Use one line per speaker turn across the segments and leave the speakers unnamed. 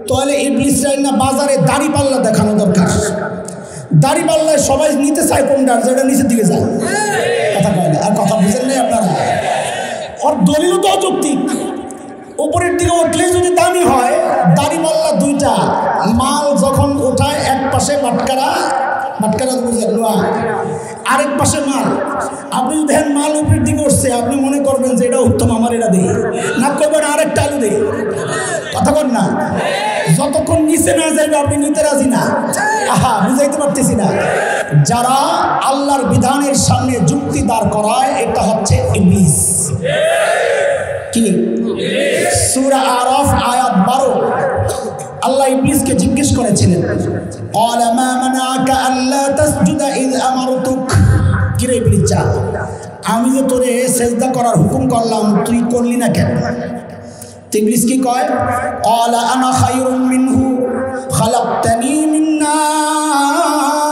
তাহলে ইবলিস চাই না বাজারে দাড়ি পাল্লা দেখানো দরকার। দাড়ি পাল্লায় সবাই নিতে চায় কোনটা, যেটা নিচের দিকে যায়। কথা কয় না, আর কথা বুঝেন নাই আপনারা? ওর দলিল তো অযৌক্তিক। উপরের দিকে উঠলে যদি দামি হয়, দাড়ি পাল্লা দুইটা, মাল যখন ওঠায় এক পাশে বাটকারা বুঝলেন লোয়া, আরেক পাশে মাল। আপনি যদি দেখেন মাল উপরের দিকে উঠছে, আপনি মনে করবেন যে এটা উত্তম, আমার এটা দেই না, করবেন আরেকটা আলু দেই। কথা বল না, যতক্ষণ নিচে না যাইবে আপনি নিতে রাজি না। আহা, বুঝাইতে পারতেছি না? যারা আল্লাহর বিধানের সামনে যুক্তি দাঁড় করায়, এটা হচ্ছে ইবলিস। কি? সূরা আরাফ আয়াত 12। আল্লাহ ইবলিসকে জিজ্ঞেস করেছিলেন, ক্বালা মা মানাআকা আল্লা তাসজুদা ইয আমারতুক। কি রে ইবলিস, আমি যে তোরে সেজদা করার হুকুম করলাম, তুই করলি না কেন? ইবলিস কি কয়? ক্বালা আনা খায়রুম মিনহু খালাকতানি মিন নার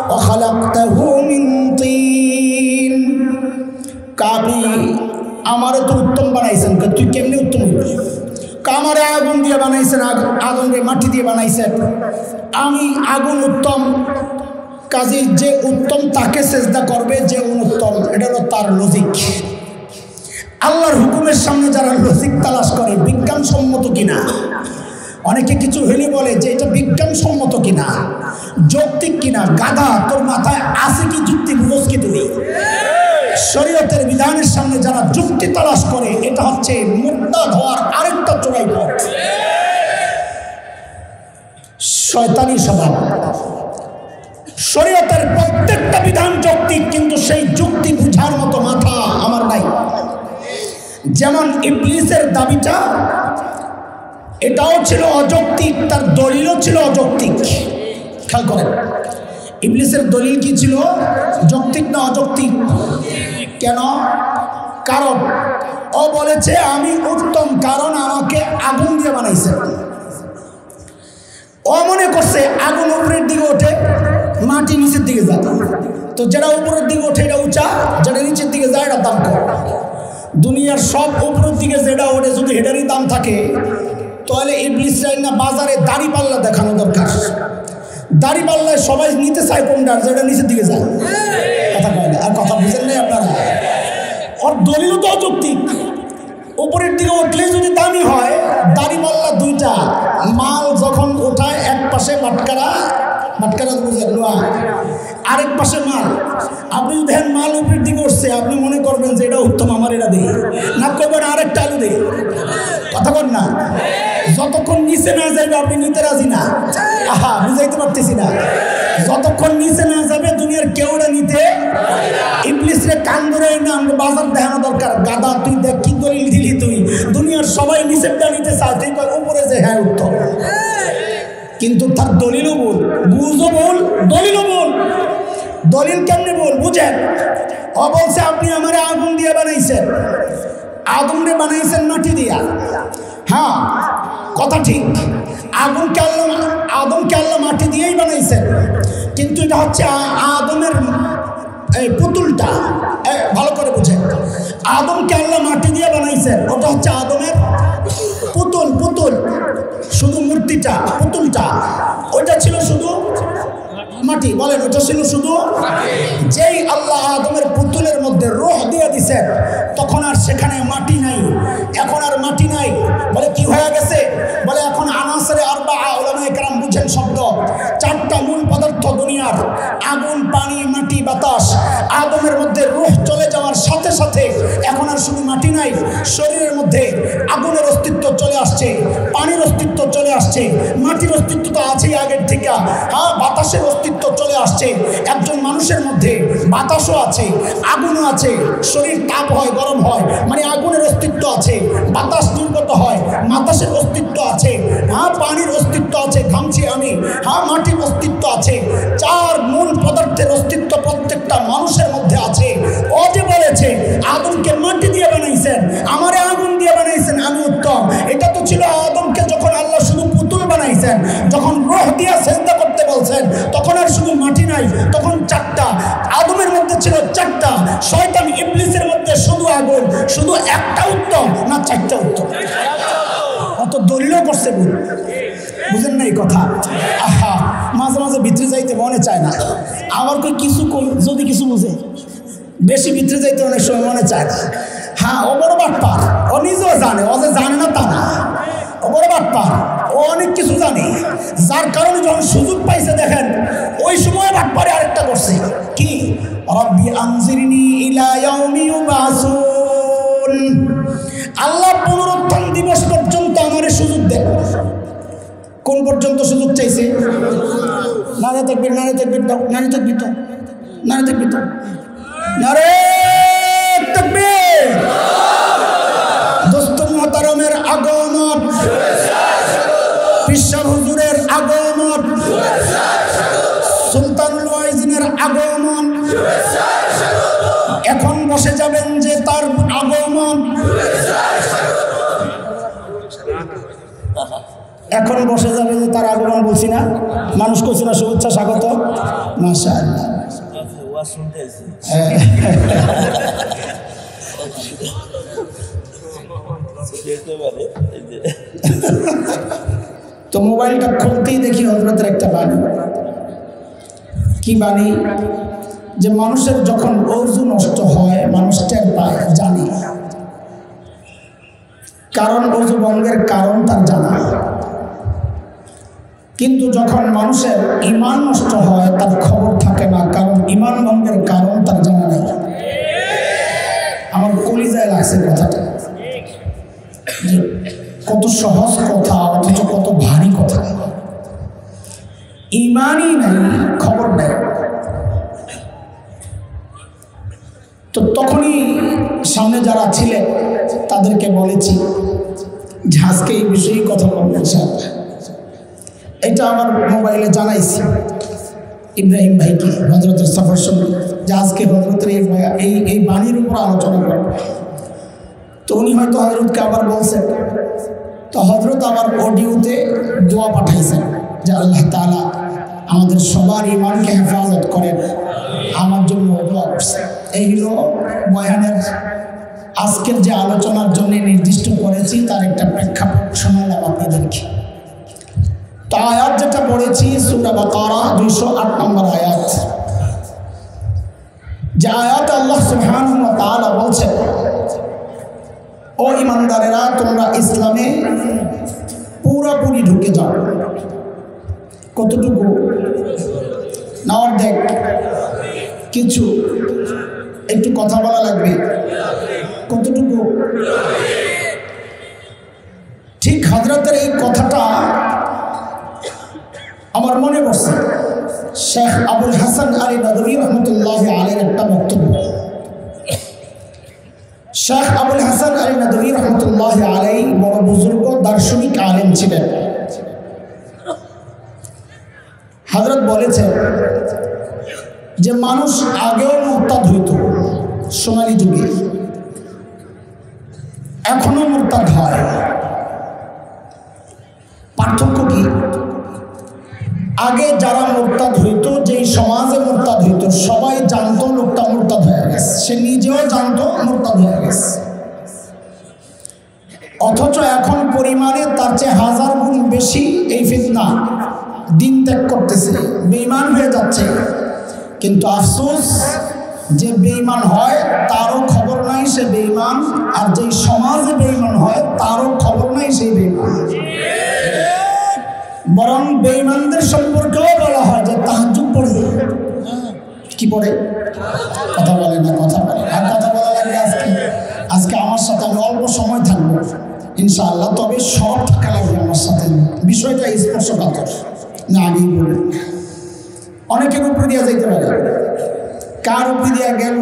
ওয়া খালাকতাহু মিন তিন। কাবি আমারে তো উত্তম বানাইছেন, তুই কেমনে উত্তম হইবি? কামারে আগুন দিয়ে বানাইছেন, আগুনকে মাটি দিয়ে বানাইছেন, আমি আগুন উত্তম, কাজী যে উত্তম তাকে সেজদা করবে, যে অনুত্তম। এটা হলো তার লজিক। আল্লাহর হুকুমের সামনে যারা লজিক তালাশ করে, বিজ্ঞানসম্মত কিনা, অনেকে কিছু হলে বলে যে এটা বিজ্ঞানসম্মত কিনা, যৌক্তিক কিনা। গাধা, তোর মাথায় আছে কি যুক্তি? বুঝোস কি তুই? শরীয়তের বিধানের সামনে যারা যুক্তি তালাশ করে, এটা হচ্ছে মুরতাদ হওয়ার আরেকটা চোরাই পথ, শয়তানি স্বভাব। শরীয়তের প্রত্যেকটা বিধান যৌক্তিক, কিন্তু সেই যুক্তি বুঝার মতো মাথা আমার নাই। যেমন ইবলিসের দাবিটা, এটাও ছিল অযৌক্তিক, তার দলিলও ছিল অযৌক্তিক। খেয়াল করেন, ইবলিসের দলিল কি ছিল? যৌক্তিক না অযৌক্তিক? কেন? কারণ ও বলেছে আমি উত্তম, কারণ আমাকে আগুন দিয়ে বানাইছে। ও মনে করছে আগুন উপরের দিকে ওঠে, মাটি নিচের দিকে যায়। তো যেটা উপরের দিকে ওঠে এটা উঁচা, যেটা নিচের দিকে যায় এটা দাম কম। দুনিয়ার সব উপরের দিকে যেটা ওঠে যদি হেটারই দাম থাকে, তাহলে ইবলিস চাই না বাজারে দাড়ি পাল্লা দেখানো দরকার। দাড়ি পাল্লায় সবাই নিতে চায় কোনটা, যেটা নিচের দিকে যায়। কথা কয় না, আর কথা বুঝেন নাই আপনারা? ওর দলিল তো অযৌক্তিক। উপরের দিকে উঠলে যদি দামি হয়, দাড়ি পাল্লা দুইটা, মাল যখন ওঠায় এক পাশে বাটকারা বুঝলেন লোয়া, আরেক পাশে মাল। আপনি যদি দেখেন মাল উপরের দিকে উঠছে, আপনি মনে করবেন যে এটা উত্তম, আমার এটা দেই না, করবেন আরেকটা আলু দেই। কথা বল না, যতক্ষণ নিচে না যাইবে আপনি নিতে রাজি না। আহা, বুঝাইতে পারতেছি না? যতক্ষণ নিচে না যাবে দুনিয়ার কেউটা নিতে। ইবলিসরে কান ধরে না বাজার দেখানো দরকার। গাদা, তুই দেখ কি দলিল দিলি তুই? দুনিয়ার সবাই নিচেরটা নিতে চায়, তুই উপরে যে হ্যাঁ উত্তম। কিন্তু তার দলিলও বল, বুঝও বল, দলিলও বল। দলিল কেমনে বল বুঝেন? ও বলছে আপনি আমার আগুন দিয়ে বানাইছেন, আগুনে বানাইছেন মাটি দিয়া। হ্যাঁ, কথা ঠিক। আদমকে আল্লাহ মাটি দিয়েই বানাইছেন, কিন্তু এটা হচ্ছে আদমের এই পুতুলটা। ভালো করে বুঝেন, আদমকে আল্লাহ মাটি দিয়ে বানাইছেন, ওটা হচ্ছে আদমের পুতুল। শুধু মূর্তিটা, পুতুলটা ওইটা ছিল শুধু মাটি। বলেন, ওটা ছিল শুধু। যেই আল্লাহ আদমের পুতুলের মধ্যে রূহ দিয়ে দিছেন, তখন আর সেখানে মাটি নাই। এখন আর মাটি নাই। বলে কি হয়ে গেছে? বলে এখন আনাসরে আরবা, উলামায়ে কেরাম বুঝেন শব্দ, চারটা মূল পদার্থ দুনিয়ার, আগুন, পানি, মাটি, বাতাস। আদমের মধ্যে রূহ চলে যাওয়ার সাথে সাথে এখন আর শুধু মাটি নাই, শরীরের মধ্যে আগুনের অস্তিত্ব চলে আসছে, পানির অস্তিত্ব চলে আসছে, মাটির অস্তিত্ব তো আছেই আগের থেকে। হ্যাঁ, বাতাসের অস্তিত্ব চলে আসছে। একজন মানুষের মধ্যে বাতাসও আছে, আগুনও আছে, শরীর তাপ হয়, গরম হয়, মানে আগুনের অস্তিত্ব আছে। বাতাস নির্গত হয়, বাতাসের অস্তিত্ব আছে। হ্যাঁ, পানির অস্তিত্ব আছে, ঘামছি আমি। হ্যাঁ, মাটির অস্তিত্ব আছে। চার মূল পদার্থের অস্তিত্ব প্রত্যেকটা মানুষের মধ্যে আছে। ও যে বলেছে আদমকে মাটি দিয়ে বানাইছেন, আমারে আগুন দিয়ে বানাইছেন, আমি উত্তম। এটা তো ছিল আদমকে যখন আল্লাহ শুধু পুতুল বানাইছেন, যখন রূহ দিয়ে সেজদা করতে বলছেন, তখন আর শুধু মাটি নাই, তখন চারটা। আদমের মধ্যে ছিল চারটা, শয়তান ইবলিসের মধ্যে শুধু আগুন। শুধু একটা উত্তম না চারটা উত্তম? অত দলিলও করছে কাছে বুঝেন না এই কথা? আহা, মাঝে মাঝে ভিতরে যাইতে মনে চায় না। আবার কই কিছু যদি কিছু বুঝে, বেশি ভিতরে যাইতে অনেক সময় মনে চায় না। হ্যাঁ, ও বড় বাটপার, ও নিজেও জানে, ও যে জানে না তা না, ও বড় বাটপার, ও অনেক কিছু জানে। যার কারণে যখন সুযোগ পাইছে দেখেন ওই সময় বাটপারে আরেকটা করছে কি, রব্বি আনজিরনি ইলা ইয়াউমি ইউবাসুন, আল্লাহ পুনরুত্থান দিবস পর্যন্ত আমারে সুযোগ দেন। কোন পর্যন্ত সুযোগ চাইছে? নারে তাকবীর, নারে তাকবীর দাও, নারে তাকবীর দাও, নারে তাকবীর দাও, নারে তাকবীর। দোস্ত মুহতারামের আগমন, পিসা হুজুরের আগমন, সুলতানুল ওয়াইজিনের আগমন, এখন বসে যাবেন যে তার আগমন, এখন বসে যাবে যে তার আগমন। বলছি না, মানুষ করছি না শুভেচ্ছা স্বাগত, মাশাআল্লাহ। তো মোবাইলটা খুলতেই দেখি হযরতের একটা বাণী। কি বাণী? যে মানুষের যখন ওযু নষ্ট হয় মানুষ টের পায়, জানে, কারণ ওযু ভঙ্গের কারণ তার জানা। কিন্তু যখন মানুষের ঈমান নষ্ট হয় তার খবর থাকে না, কারণ ঈমান ভঙ্গের কারণ তার জানা নেই। আমার কলিজায় লাগছে কথাটা, কত সহজ কথা অথচ কত ভারী কথা। ঈমানই নাই, খবর নেই। তো তখনই সামনে যারা ছিলেন তাদেরকে বলেছি যে আজকে এই বিষয়ে কথা বলবেন স্যার। এটা আমার মোবাইলে জানাইছি ইব্রাহিম ভাইকে, হযরতের সফর সঙ্গে, যে আজকে হযরতের এই বাণীর উপর আলোচনা করব। তো উনি হয়তো হযরতকে আবার বলছেন, তো হযরত আবার অডিওতে দোয়া পাঠাইছেন যে আল্লাহ তাআলা আমাদের সবার ঈমানকে হেফাজত করেন, আমার জন্য দোয়া করছে। এই হলো বয়ানের আজকের যে আলোচনার জন্য নির্দিষ্ট করেছি তার একটা প্রেক্ষাপট শোনালাম আপনাদেরকে। তো আয়াত যেটা পড়েছি সূরা বাকারা 208 নম্বর আয়াত, যে আয়াতে আল্লাহ সুবহানাহু ওয়া তাআলা বলছেন, ও ইমানদারেরা তোমরা ইসলামে পুরোপুরি ঢুকে যাও। কতটুকু? না অর্ধেক? কিছু? একটু কথা বলা লাগবে। কতটুকু? ঠিক হযরতের এই কথাটা আমার মনে পড়ছে শেখ আবুল হাসান আলী নদভী রহমতুল্লাহ আলাইহির একটা বক্তব্য। শেখ আবুল হাসান আলী নদভী রহমতুল্লাহ আলাইহি বড় বুজুর্গ দার্শনিক আলেম ছিলেন। হযরত বলেছেন যে মানুষ আগেও মুরতাদ হইত সোনালী যুগে, এখনো মুরতাদ হয়। পার্থক্য কি? আগে যারা মুরতাদ হইত, যেই সমাজে মুরতাদ হইত, সবাই জানতো লোকটা মুরতাদ হয়ে গেছে, সে নিজেও জানতো মুরতাদ হয়ে গেছে। অথচ এখন পরিমাণে তার চেয়ে 1000 গুণ বেশি এই ফিতনা দিন ত্যাগ করতেছে, বেঈমান হয়ে যাচ্ছে। কিন্তু আফসোস, যে বেঈমান হয় তারও খবর নাই সে বেঈমান, আর যেই সমাজে বেঈমান হয় তারও খবর নাই সেই বেঈমান। বরং বেঈমানদের সম্পর্কেও বলা হয় যে তাহাজ্জুদ পড়ে। কি পড়ে? কথা বলে না, কথা বলে। আর কথা বলা লাগবে আজকে আমার সাথে। আমি অল্প সময় থাকবো ইনশাআল্লাহ, তবে সব থাকা লাগবে আমার সাথে। বিষয়টা স্পর্শকাতর না, আমি বলি অনেকের উপরে দেওয়া যাইতে পারে, কার উপরে দেওয়া গেল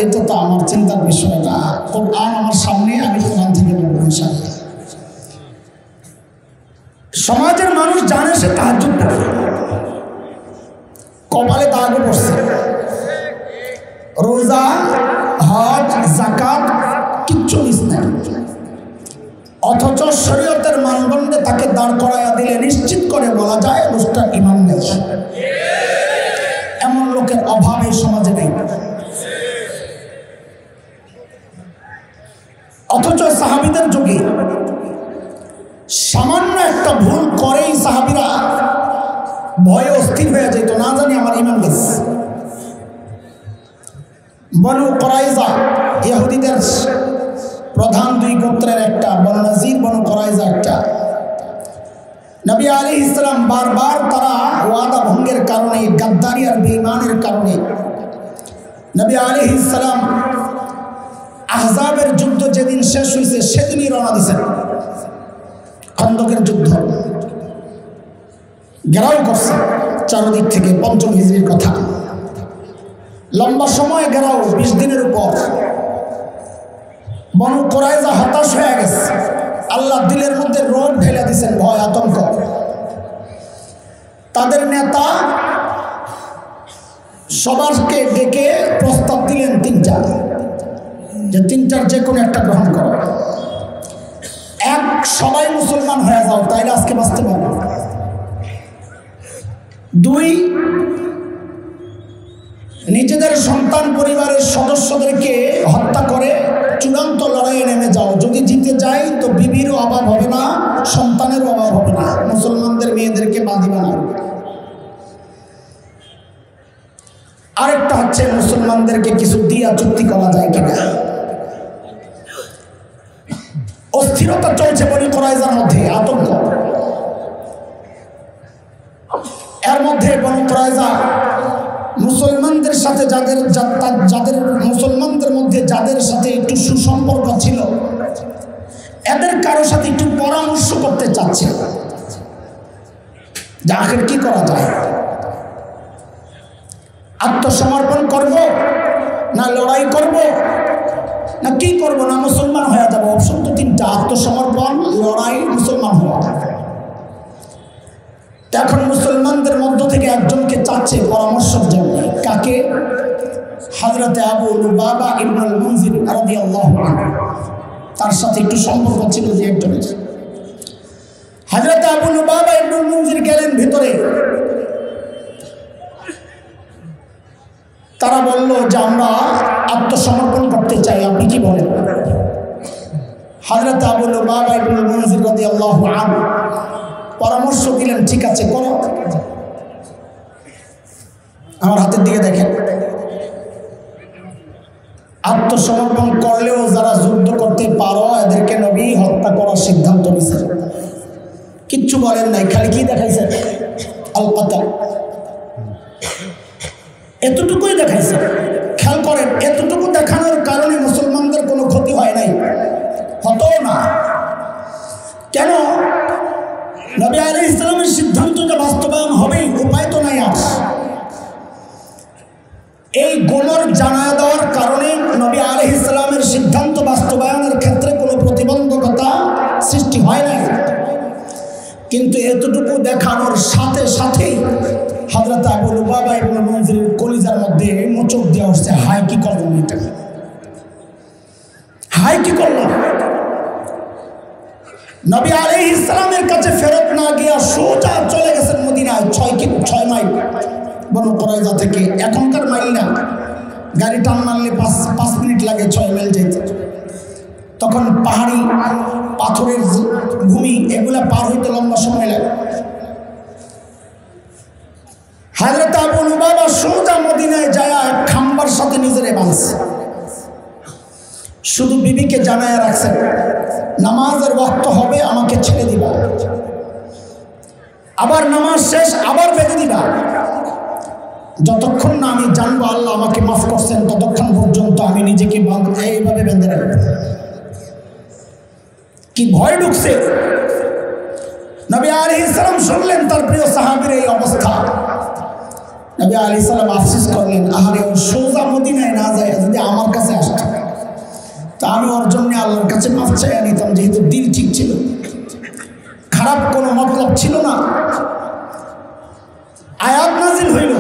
এটা তো আমার চিন্তার বিষয় না। কোরআন আমার সামনে, আমি কোরআন থেকে বলবো ইনশাআল্লাহ। সমাজের মানুষ জানে সে তাহাজ্জুদ পড়ে, কপালে দাগও পড়ছে, রোজা হজ যাকাত কিচ্ছু মিস নাই। অথচ শরীয়তের মানদণ্ডে তাকে দাঁড় করাইয়া দিলে নিশ্চিত করে বলা যায় লোকটার ঈমান নেই। এমন লোকের অভাব এই সমাজে নেই। অথচ সাহাবীদের যুগে সামান্য একটা ভয়ে অস্থির হয়ে যেত, না জানি আমার ইমান গেছে। বনু কুরাইজা ইহুদিদের প্রধান দুই গোত্রের একটা, বনু নাজির বনু কুরাইজা একটা। নবী আলাইহিস সালাম বারবার তারা ওয়াদা ভঙ্গের কারণে, গাদ্দারি আর বেঈমানের কারণে নবী আলাইহিস সালাম আহজাবের যুদ্ধ যেদিন শেষ হয়েছে সেদিনই রওনা দিয়েছেন। খন্দকের যুদ্ধ ঘেরাও করছে চারদিক থেকে, ৫ম হিজরির কথা। লম্বা সময় ঘেরাও, ২০ দিনের উপর। বনু কুরাইজা হতাশ হয়ে গেছে, আল্লাহ দিলের মধ্যে রোগ ঢেলে দিয়েছেন, ভয় আতঙ্ক। তাদের নেতা সবাইকে ডেকে প্রস্তাব দিলেন ৩টা, যে ৩টার যে কোনো একটা গ্রহণ করো। এক, সবাই মুসলমান হয়ে যাও, তাইলে আজকে বাঁচতে পারবো। ২, নিজেদের সন্তান পরিবারের সদস্যদেরকে হত্যা করে চূড়ান্ত লড়াইয়ে নেমে যাও। যদি জিতে যাই তো বিবিরও অভাব হবে না, সন্তানেরও অভাব হবে না, মুসলমানদের মেয়েদেরকে বাঁধিবে না। আরেকটা হচ্ছে মুসলমানদেরকে কিছু দিয়া চুক্তি করা যায় কিনা। অস্থিরতা চলছে বনু কুরাইজার মধ্যে, আতঙ্ক। এর মধ্যে বনু কুরাইজা মুসলমানদের সাথে যাদের মুসলমানদের মধ্যে যাদের সাথে একটু সুসম্পর্ক ছিল, এদের কারোর সাথে একটু পরামর্শ করতে চাচ্ছে যে আখের কি করা যায়, আত্মসমর্পণ করব না লড়াই করব না কি করব, না মুসলমান হয়ে যাবো। অপশন তো 3টা, আত্মসমর্পণ, লড়াই, মুসলমান হওয়া। এখন মুসলমানদের মধ্য থেকে একজনকে চাচ্ছে পরামর্শের জন্য। কাকে? হযরতে আবু লুবাবা ইবনুল মুনজির রাদিয়াল্লাহু আনহু। তার সাথে একটু সম্পর্ক ছিল যে একজনের। হযরতে আবু লুবাবা ইবনুল মুনজির গেলেন ভিতরে। তারা বলল যে আমরা আত্মসমর্পণ করতে চাই, আপনি কি বলেন? হযরতে আবু লুবাবা ইবনুল মুনজির রাদিয়াল্লাহু আনহু পরামর্শ দিলেন, ঠিক আছে করো। আমার হাতের দিকে দেখেন, আত্মসমর্পণ করলেও যারা যুদ্ধ করতে পারো এদেরকে নবী হত্যা করার সিদ্ধান্ত নিয়েছে। কিচ্ছু বলেন নাই, খালি কি দেখাইছেন? আল কাতাল, এতটুকুই দেখাইছে। খেয়াল করেন, এতটুকু দেখানোর কারণে মুসলমানদের কোনো ক্ষতি হয় নাই, হতো না। কেন? নবী আলাইহিস সালামের সিদ্ধান্তটা বাস্তবায়ন হবেই, উপায় তো নাই আর। এই গোমর জানায় দেওয়ার কারণে নবী আলাইহিস সালামের সিদ্ধান্ত বাস্তবায়নের ক্ষেত্রে কোনো প্রতিবন্ধকতা সৃষ্টি হয় নাই। কিন্তু এতটুকু দেখানোর সাথে সাথেই হযরত আবু লুবাবা ইবনুল মুনজিরের কলিজার মধ্যে মোচক দেওয়া হচ্ছে, হায় কি করলাম এটা, হায় কি করলাম। নবী আলাইহিস সালামের কাছে ফেরত না গিয়া সোজা চলে গেছেন মদিনায়। 6 মাইল বনু কুরাইজা থেকে। এখনকার মাইল না, গাড়ি টান মারলে 5 মিনিট লাগে 6 মাইল যেতে। তখন পাহাড়ি পাথরের ভূমি, এগুলা পার হইতে লম্বা সময় লাগে। হযরত আবু লুবাবা সোজা মদিনায় যায় খাম্বার সাথে নিজেরে বাঁধছে। শুধু বিবিকে জানায় রাখছেন, নামাজের ওয়াক্ত হবে আমাকে ছেড়ে দিবা, আবার নামাজ শেষ আবার বেঁধে দিবা। যতক্ষণ না আমি জানবো আল্লাহ আমাকে মাফ করছেন ততক্ষণ পর্যন্ত আমি নিজেকে এইভাবে বেঁধে রাখবো। কি ভয় ঢুকছে। নবী আলাইহিস সালাম শুনলেন তার প্রিয় সাহাবীর এই অবস্থা। নবী আলাইহিস সালাম আফসোস করলেন, আহারে ও সোজা মদিনায় না যায়, যদি আমার কাছে আসতো তা আমি ওর জন্য আল্লাহর কাছে মাফ চাইয়া নিতাম, যেহেতু দিল ঠিক ছিল, খারাপ কোনো মতলব ছিল না। আয়াত নাজিল হইল।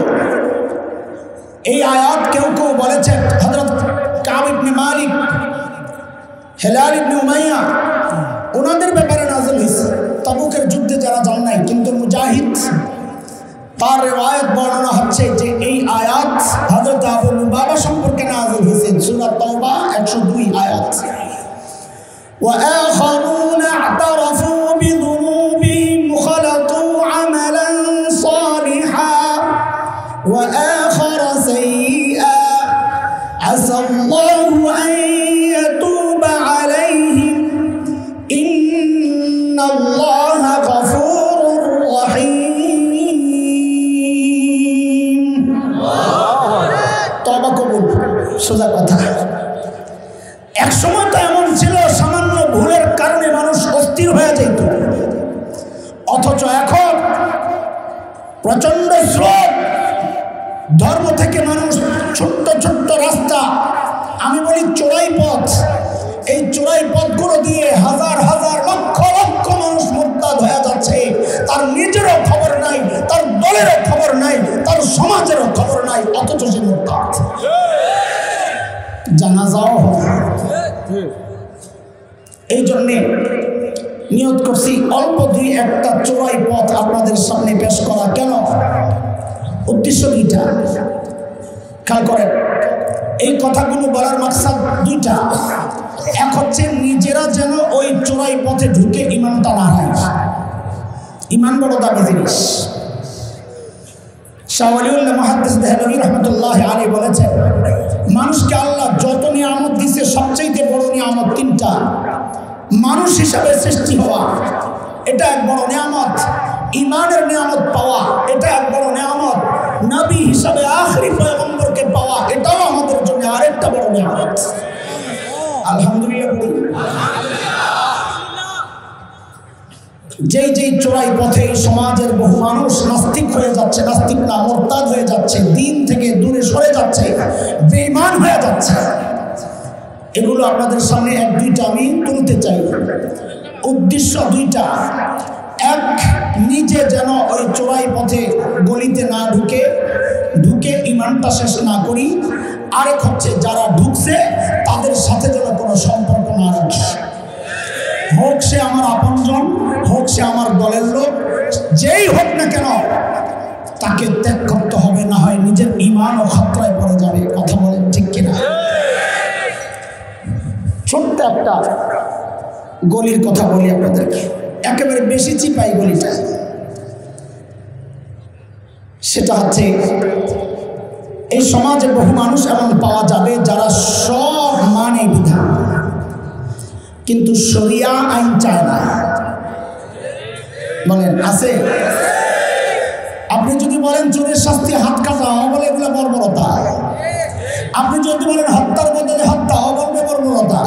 এই আয়াত কেউ কেউ বলেছেন হযরত কাব ইবনে মালিক, হেলাল ইবনে উমাইয়া, ওনাদের ব্যাপারে নাজিল হয়েছে। তাবুকের যুদ্ধে যারা যান নাই, কিন্তু মুজাহিদ তার রিওয়ায়াত বর্ণনা হচ্ছে যে এই আয়াত হযরত আবু লুবাবা সম্পর্কে নাজিল হয়েছে। সূরা তাওবা 102 আয়াত। ওয়া আখারুনা আ'তারাফু বিযুনুবিহিম খালাতু আমালান সালিহান অথচ এখন প্রচন্ড স্রোত, ধর্ম থেকে মানুষ ছোট্ট ছোট্ট রাস্তা, আমি বলি চোরাই পথ, এই চোরাই পথগুলো দিয়ে হাজার হাজার লক্ষ লক্ষ মানুষ মুরতাদ হয়ে যাচ্ছে। তার নিজেরও খবর নাই, তার দলেরও খবর নাই, তার সমাজেরও খবর নাই, অথচ সে মুরতাদ। জানাজাও হয়। এই জন্যে নিয়ত করছি অল্প দুই একটা চোরাই পথ আপনাদের সামনে পেশ করা। কেন? উদ্দেশ্য দুইটা, খেয়াল করেন। এই কথাগুলো বলার মাকসাদ দুইটা। এক হচ্ছে নিজেরা যেন ওই চোরাই পথে ঢুকে ইমানটা না হারায়। ইমান বড় দামি জিনিস। শাহ ওয়ালিউল্লাহ মুহাদ্দিস দেহলভী রহমতুল্লাহ আলাইহি বলেছেন, মানুষকে আল্লাহ যত নিয়ামত দিয়েছে সবচেয়ে বড় নিয়ামত তিনটা। মানুষ হিসাবে সৃষ্টি হওয়া, এটা এক বড় নিয়ামত। ইমানের নিয়ামত পাওয়া, এটা এক বড় নিয়ামত। নবী হিসাবে আখরি পয়গম্বরকে পাওয়া, এটাও আমাদের জন্য আরেকটা বড় নিয়ামত। আলহামদুলিল্লাহ। যেই যেই চোরাই পথে সমাজের বহু মানুষ নাস্তিক হয়ে যাচ্ছে, নাস্তিক না মুরতাদ হয়ে যাচ্ছে, দিন থেকে দূরে সরে যাচ্ছে, বেঈমান হয়ে যাচ্ছে, এগুলো আপনাদের সামনে এক দুইটা আমি তুলতে চাই। উদ্দেশ্য দুইটা। এক, নিজে যেন ওই চোরাই পথে গলিতে না ঢুকে ইমানটা শেষ না করি। আরেক হচ্ছে যারা ঢুকছে তাদের সাথে যেন কোনো সম্পর্ক না রাখি, হোক সে আমার আপনজন, হোক সে আমার দলের লোক, যেই হোক না কেন তাকে ত্যাগ করতে হবে, না হয় নিজের ইমানও খতরায় পড়ে যাবে। কথা বলেন ঠিক কিনা? ছোট্ট একটা গলির কথা বলি আপনাদেরকে, একেবারে বেশি চিপাই গলিটা। সেটা হচ্ছে এই সমাজে বহু মানুষ এমন পাওয়া যাবে যারা সব মানে বিধান, কিন্তু শরিয়া আইন চায় না। বলেন আছে? আপনি যদি বলেন চোরের শাস্তি হাত কাটা, বলে এগুলো বর্বরতা। আপনি যদি বলেন হত্যার বদলে হত্যা, বলবে বর্বরতা।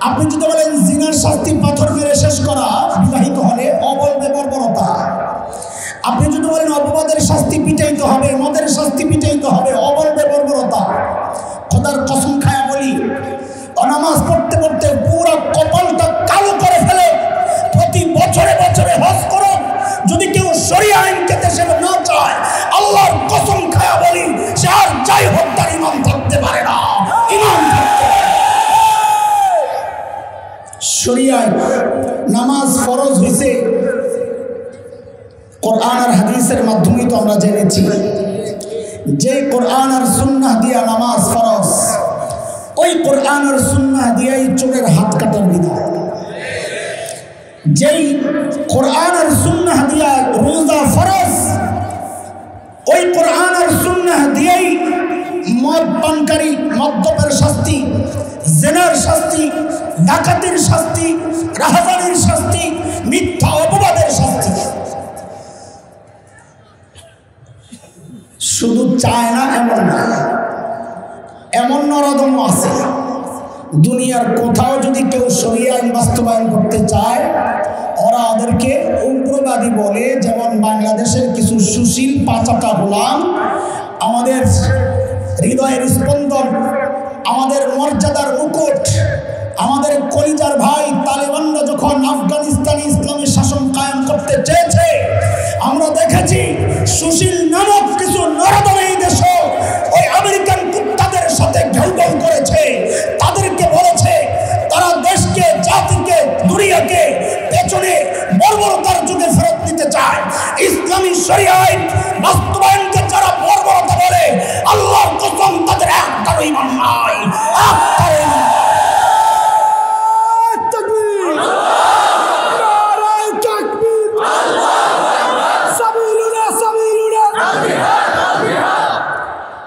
আপনি যদি বলেন জিনার শাস্তি পাথর মেরে শেষ করা বিবাহিত হলে, বলবে বর্বরতা। আপনি যদি বলেন অপবাদের শাস্তি পিটাইতে হবে, মদের শাস্তি পিটাইতে হবে, বলবে বর্বরতা। খোদার কসম খায়া বলি, নামাজ পড়তে পড়তে পুরো কপালটা কালো করে ফেলে প্রতি বছরে বছরে হজ করো, যদি কেউ শরিয়া আইনকে দেশে না চায়, আল্লাহর কসম খায়া বলি, সে আর যাই হোক তার ইমান থাকতে পারে না। ইমান শরিয়ায় নামাজ ফরজ হয়েছে কোরআন আর হাদিসের মাধ্যমে, তো আমরা জেনেছি যে কোরআন আর সুন্নাহ দিয়া নামাজ ফরজ, ওই কোরআন আর সুন্নাহ দিয়াই চোরের হাত কাটার বিধান। যেই কোরআন আর সুন্নাহ দিয়া রোজা ফরজ, ওই কোরআন আর সুন্নাহ দিয়াই মদ পানকারী, মদ্যপের শাস্তি, জিনার শাস্তি, ডাকাতির শাস্তি, রাহাজানির শাস্তি, মিথ্যা অপবাদের শাস্তি। শুধু চায় না এমন না, এমন নরদম আছে। দুনিয়ার কোথাও যদি কেউ শরিয়া আইন বাস্তবায়ন করতে চায়, ওরা ওদেরকে উগ্রবাদী বলে। যেমন বাংলাদেশের কিছু সুশীল পাঁচাটা গোলাম, আমাদের হৃদয়ের স্পন্দন, আমাদের মর্যাদার মুকুট, আমাদের কলিজার ভাই তালেবানরা যখন আফগানিস্তানে ইসলামী শাসন কায়েম করতে চেয়েছে, আমরা দেখেছি সুশীল নামক কিছু নরদম এই দেশে ওই আমেরিকান কুত্তাদের সাথে ঘেউ ঘেউ করেছে। তাদেরকে বলেছে তারা দেশকে, জাতিকে, দুনিয়াকে পেছনে বর্বরতার যুগে ফেরত দিতে চায়। ইসলামী শরিয়া আইন বাস্তবায়নকে যারা বর্বরতা বলে, আল্লাহর কসম তাদের একটারও ঈমান নাই।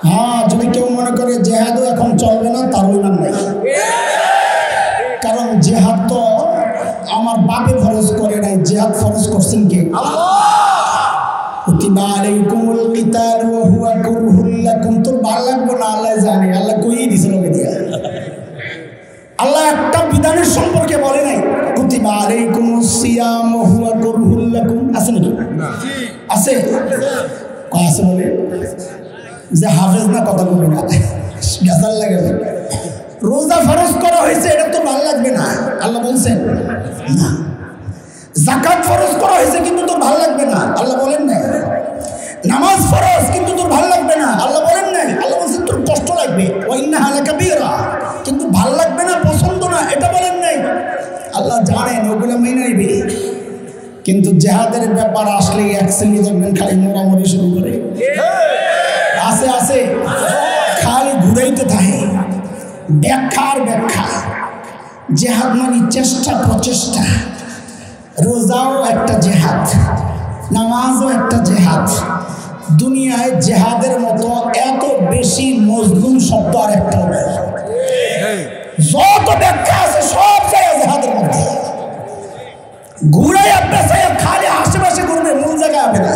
হ্যাঁ, যদি কেউ মনে করে জেহাদও এখন চলবে না, তারও ঈমান নাই। কারণ জেহাদ তো আমার বাপে ফরজ করে নাই, জেহাদ ফরজ করছেন কে? কুতিবা আলাইকুমুল কিতাল ওয়া হুয়া কুরহুল লাকুম। তো ভালো লাগবে না, আল্লাহ জানে, আল্লাহ কইই দিছে লোকে দিয়া। আল্লাহ একটা বিধানের সম্পর্কে বলে নাই কুতিবা আলাইকুমুস সিয়াম ওয়া হুয়া কুরহুল লাকুম। আছে আছে বলে যে হাফেজ না কথা বলবে না গাজাল লাগে। রোজা ফরজ করা হয়েছে এটা তো ভালো লাগবে না, আল্লাহ বলছেন না। যাকাত ফরজ করা হয়েছে কিন্তু তোর ভালো লাগবে না, আল্লাহ বলেন না। নামাজ ফরজ কিন্তু তোর ভালো লাগবে না, আল্লাহ বলেন নাই। আল্লাহ বলছেন তোর কষ্ট লাগবে, ওয়াইন্নাহা লাকাবীরা, কিন্তু ভালো লাগবে না, পছন্দ না, এটা বলেন নাই। আল্লাহ জানেন ওগুলো মেনে নিবে। কিন্তু জেহাদের ব্যাপার আসলে অ্যাকচুয়ালি দেখবেন খালি মোড়ামুড়ি শুরু করে, আছে আছে খালি ঘুরাইতে থাকে ব্যাখ্যার ব্যাখ্যা। জেহাদ মানে চেষ্টা প্রচেষ্টা। রোজাও একটা জেহাদ, নামাজও একটা জেহাদ। দুনিয়ায় জেহাদের মতো এত বেশি মজলুম শব্দ আর একটা নয়। যত ব্যাখ্যা আছে সব জায়গায় জেহাদের মধ্যে। ঘুরাইয়া পেছাইয়া খালি আশেপাশে ঘুরবে, মূল জায়গায় হবে না।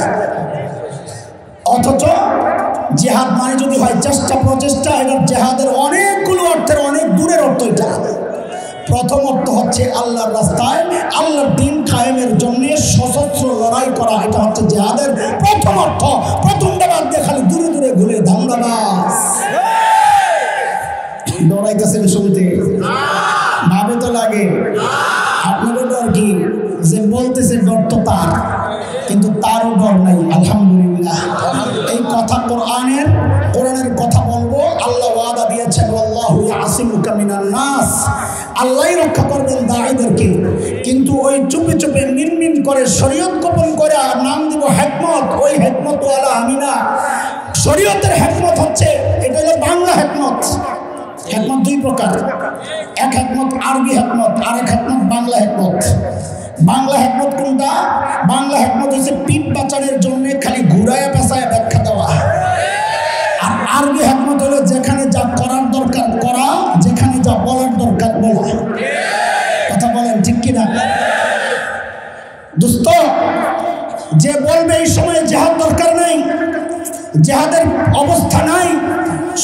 অথচ জেহাদ মানে যদি হয় চেষ্টা প্রচেষ্টা, এটা জেহাদের অনেকগুলো অর্থের অনেক দূরের অর্থ। এটা প্রথম অর্থ হচ্ছে আল্লাহর রাস্তায় আল্লাহর দ্বীন কায়েমের জন্য সশস্ত্র লড়াই করা, এটা হচ্ছে জেহাদের প্রথম অর্থ। প্রথমটা বাদ দিয়ে খালি দূরে দূরে ঘুরে ধান্দাবাজ ডরাইতেছেন শুনতে, ভাবে তো লাগে। আপনাদের ডর কি? যে বলতেছে ডর তো তার, কিন্তু তারও ডর নাই। আলহামদুলিল্লাহ, এই কথা কোরআনের কথা বলবো। আল্লাহ ওয়াদা দিয়েছেন আল্লাহু ইয়াসিমুকা মিনান নাস, আল্লাহই রক্ষা করবেন দাঈদেরকে। কিন্তু ওই চুপে চুপে মিনমিন করে শরীয়ত গোপন করে নাম দিব হিকমত, ওই হিকমত ওয়ালা আমি না। শরীয়তের হিকমত হচ্ছে, এটা হলো বাংলা হিকমত। হিকমত দুই প্রকার, এক হিকমত আরবি হিকমত, আরেক হিকমত বাংলা হিকমত। বাংলা হিকমত কোনটা? বাংলা হিকমত হচ্ছে পিঠ বাঁচানোর জন্য খালি ঘুরায়া পেঁচায়া ব্যাখ্যা দেওয়া। আর আরবি হিকমত হলো যেখানে যা করার দরকার করা, যেখানে যা বলার দরকার বলা। কথা বলেন ঠিক কিনা? দোস্ত, যে বলবে এই সময় জেহাদ দরকার নাই, জেহাদের অবস্থা নাই,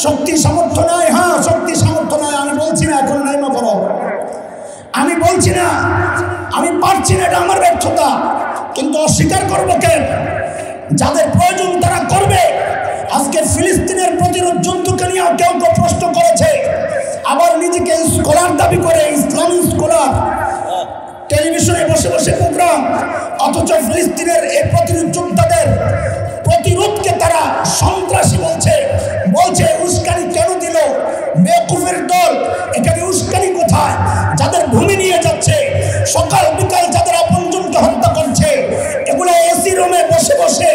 শক্তি সামর্থ্য নাই, হ্যাঁ শক্তি সামর্থ্য নাই, আমি বলছি না এখন নাই মা করো, আমি বলছি না আমি পারছি না, এটা আমার ব্যর্থতা। কিন্তু অস্বীকার করবো কেন? যাদের প্রয়োজন তারা করবে। আজকে ফিলিস্তিনের প্রতিরোধ যুদ্ধকে নিয়ে কেউ কেউ প্রশ্ন করেছে, আবার নিজেকে স্কলার দাবি করে, ইসলামী স্কলার, টেলিভিশনে বসে বসে প্রোগ্রাম। অথচ ফিলিস্তিনের এই প্রতিরোধ যোদ্ধাদের প্রতিরোধকে তারা সন্ত্রাসী বলছে। উস্কানি কেন দিল? বেকুফের দল। এখানে উস্কানি কোথায়? যাদের ভূমি নিয়ে যাচ্ছে, সকাল বিকাল যাদের আপনজনকে হত্যা করছে, এগুলো এসি রুমে বসে বসে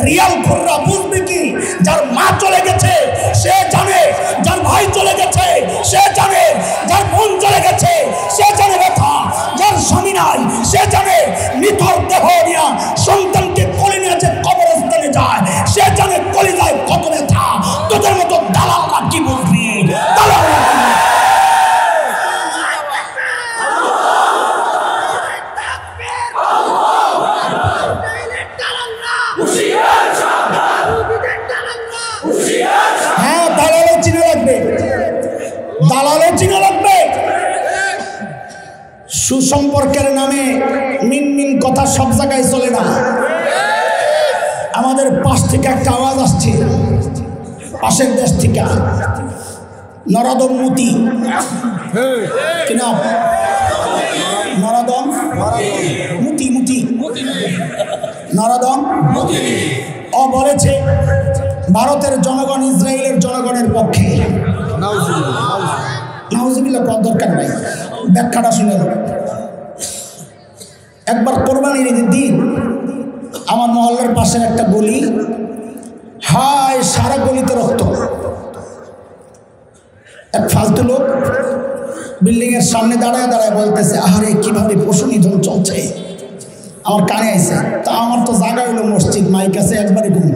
রিয়াল খুররা বুঝবে কি? যার মা চলে গেছে সে জানে, যার ভাই চলে গেছে সে জানে, যার বোন চলে গেছে সে জানে ব্যথা, যার স্বামী নাই সে জানে, নিথর দেহ নিয়ে সন্তানকে কোলে নিয়ে যে কবরস্থানে যায় সে জানে কলিজায় কত ব্যথা। তোদের মতো দালালরা কি বুঝবি? দালালরা হ্যাঁ, দালালও চিনা লাগবে, দালালও চিনা লাগবে। সুসম্পর্কের নামে মিনমিন কথা সব জায়গায় চলে না। আমাদের পাশ থেকে একটা আওয়াজ আসছে, পাশের দেশ থেকে, নরদম মুতি কিনা, নরদম মুতি মুতি নরদম ও বলেছে ভারতের জনগণ ইসরায়েলের জনগণের পক্ষে। নাউজুবিল্লাহ করার দরকার নাই, ব্যাখ্যাটা শুনে নেব। একবার কোরবানির ঈদের দিন আমার মহল্লার পাশের একটা গলি, হায় সারা গলিতে রক্ত। এক ফালতু লোক বিল্ডিংয়ের সামনে দাঁড়ায় দাঁড়ায় বলতেছে, আহারে কিভাবে পশু নিধন চলছে। আমার কানে আইছে, তা আমার তো জায়গা হলো মসজিদ, মাইক আছে একবারে ঘুম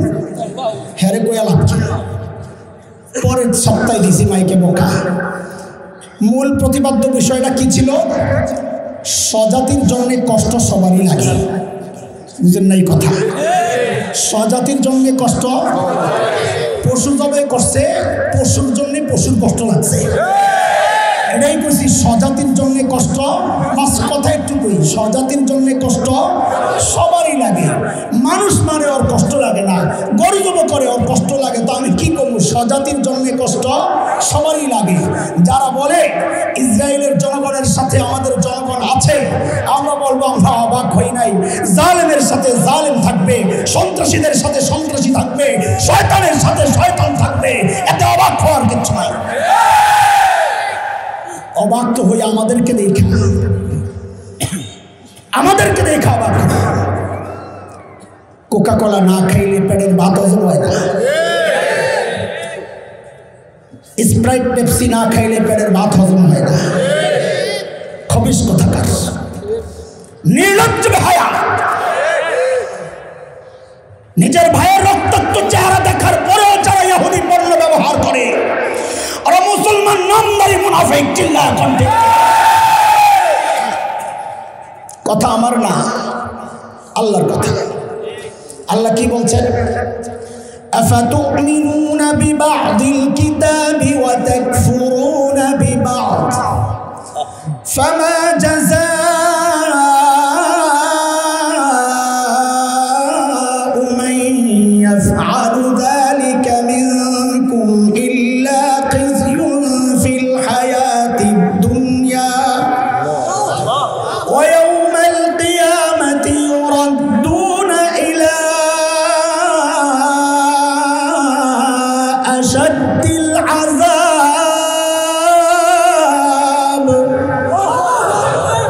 হ্যারে গোয়া লাগছে। পরের সপ্তাহে দিছি মাইকে বোকা। মূল প্রতিপাদ্য বিষয়টা কি ছিল? স্বজাতির জন্য কষ্ট সবারই লাগে, বুঝেন না এই কথা? স্বজাতির জন্য কষ্ট, পশু জবাই করছে, পশুর জন্য পশুর কষ্ট লাগছে, এটাই বলছি। স্বজাতির জন্য কষ্ট, বাস কথা একটু কই, স্বজাতির জন্য কষ্ট সবারই লাগে। মানুষ লাগে না, গরু জব করে ওর কষ্ট লাগে, তো আমি কি করবো? স্বজাতির জন্য কষ্ট সবারই লাগে। যারা বলে ইসরায়েলের জনগণের সাথে আমাদের জনগণ আছে, আমরা বলবো আমরা অবাক হই নাই। জালেমের সাথে জালেম থাকবে, সন্ত্রাসীদের সাথে সন্ত্রাসী থাকবে, শয়তানের সাথে শয়তান থাকবে, এতে অবাক হওয়ার কিছু নাই। অবাক তো হই আমাদেরকে দেখে, আমাদেরকে দেখে অবাক। কোকা কোলা না খাইলে পেটের ভাত হজম হয় না, স্প্রাইট পেপসি না খাইলে পেটের ভাত হজম হয় না। খবিশ কোথাকার, নির্লজ্জ ভায়া, নিজের ভাইয়ের রক্তাক্ত চেহারা দেখার পরেও যারা ইহুদি পণ্য ব্যবহার করে, ওরা মুসলমান নামদারি মুনাফিক। চিল্লায় কণ্ঠে কথা আমার না, আল্লাহর কথা। আল্লাহ কি বলছেন? আফাতুমিনুনা বিবা'দিল কিতাবি ওয়া তাকফুরুনা বিবা'দ ফামা জাযাউ মান ইয়াফআলু যালিকা মিনকুম ইল্লা খিzyun ফিল হায়াতিদ দুনিয়া ওয়া ইয়াওমাল কিয়ামাতি ইউরাদ্দুনা ইলা আশাদ্দিল আযাব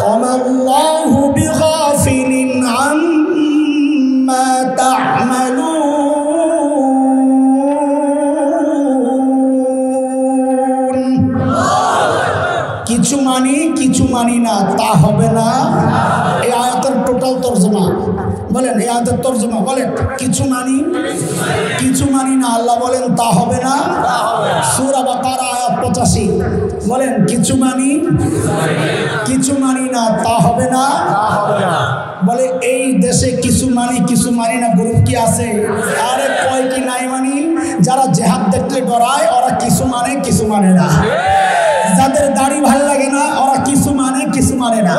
ওয়া মাল্লাহু বিগাফিলিন আম্মা তা'মালুন। কিছু মানি কিছু মানি না, তা হবে না। এই আয়াতের টোটাল তর্জমা বলেন, এই আয়াতের তর্জমা বলেন। কিছু মানি কিছু মানি না, আল্লাহ বলেন তা হবে না। সূরা বাকারা আয়াত 85 বলেন, কিছু মানি কিছু মানি না, তা হবে না। বলে এই দেশে কিছু মানি না গ্রুপ কি আছে? আরে কয় কি নাই মানি? যারা জেহাদ দেখলে ডরায় ওরা কিছু মানে না। যাদের দাড়ি ভাল লাগে না ওরা কিছু মানে না।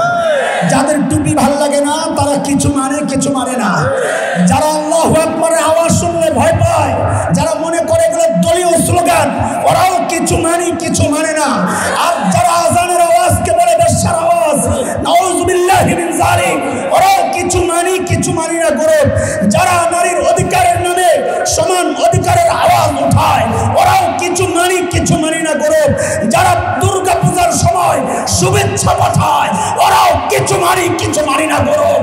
যাদের টুপি ভাল লাগে না তারা কিছু মানে না। যারা আল্লাহু আকবারের আওয়াজ শুনলে ভয় পায়, যারা মনে করে এগুলো দলীয় স্লোগান, ওরাও কিছু মানে না। আর যারা আজানের আওয়াজকে বলে বেশ্যার আওয়াজ, নাউযুবিল্লাহি মিন যালিক, ওরাও কিছু মানি না গ্রুপ। যারা নারীর অধিকারের নামে সমান অধিকারের আওয়াজ উঠায়, ওরাও কিছু মানি না গ্রুপ। যারা দুর্গা পূজার সময় শুভেচ্ছা পাঠায়, ওরাও কিছু মানি না গ্রুপ।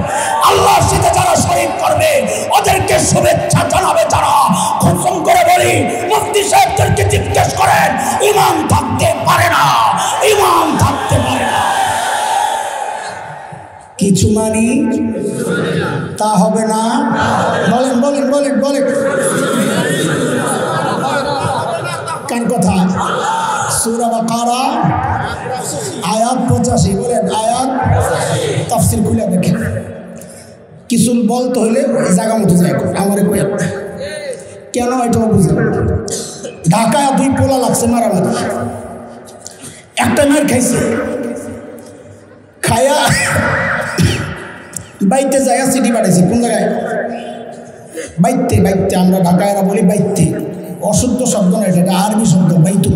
আল্লাহর সাথে যারা শরীক করবে ওদেরকে শুভেচ্ছা জানাবে যারা। কসম করে বলি, মুফতি সাহেবদেরকে জিজ্ঞেস করেন, ঈমান থাকতে পারে না। কিছু মানি তা হবে না। বলেন কার কথা? সূরা বাকারা আয়াত 85 বলেন, আয়াত তাফসীর খুলে দেখেন। কিছু বলতে হলে জায়গা মতো যায়, আমার কেন এটা বুঝলাম। ঢাকায় 2 পোলা লাগছে মারামারি, একটা মার খাইছে, খায়া বাইতে যায় সিটি পাঠাইছে। কোন জায়গায়? বাইতে। আমরা ঢাকায়রা বলি বাইতে, অশুদ্ধ শব্দ না, এটা আরবি শব্দ বাইতু।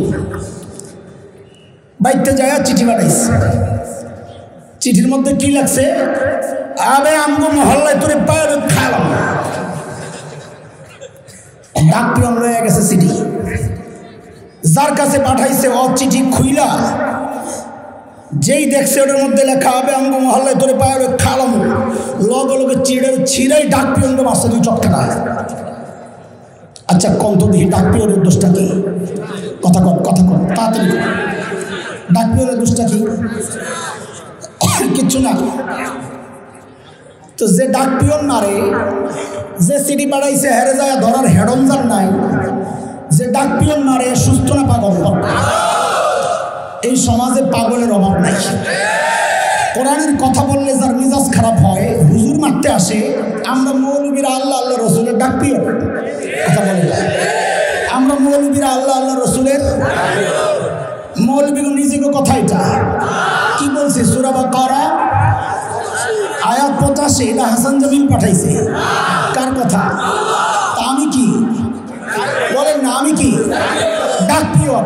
বাইতে যায় চিঠি পাঠাইছে। চিঠির মধ্যে কি লাগছে? আবে আমগো মহল্লায় তোরে পায়ে খাইলাম। ডাক পিয়ন লয়ে গেছে চিঠি, যার কাছে পাঠাইছে ও চিঠি খুইলা যেই দেখছে ওটার মধ্যে লেখা হবে আমগো মহল্লায় তোরে পায়ে খাইলাম, লগে ছিঁড়াই ডাক পিয়নকে মাসে 2 চটকানা। আচ্ছা কন্ত দেখি ডাক পিয়নের দোষটা কি? কথা কর তাড়াতাড়ি। ডাক পিয়নের দোষটা কি? কিচ্ছু না। তো যে ডাক পিয়ন নারে, যে সিডি পাঠাইছে হেরে যায় ধরার হেডমজার নাই, যে ডাক পিয়ন নারে সুস্থ না পাগল? এই সমাজে পাগলের অভাব নাই। কোরআনের কথা বললে যার মেজাজ খারাপ হয়, হুজুর মারতে আসে, আমরা মৌলবীরা আল্লাহ রসুলের ডাক পিয়ন। কথা বলে আমরা মৌলবীরা আল্লাহ রসুলের মৌলবীর নিজেকে কথা। এটা কি বলছে? সূরা বাকারা আয়াত 85, এটা হাসান জামিল পাঠাইছে। কার কথা? ডাক পিয়ন।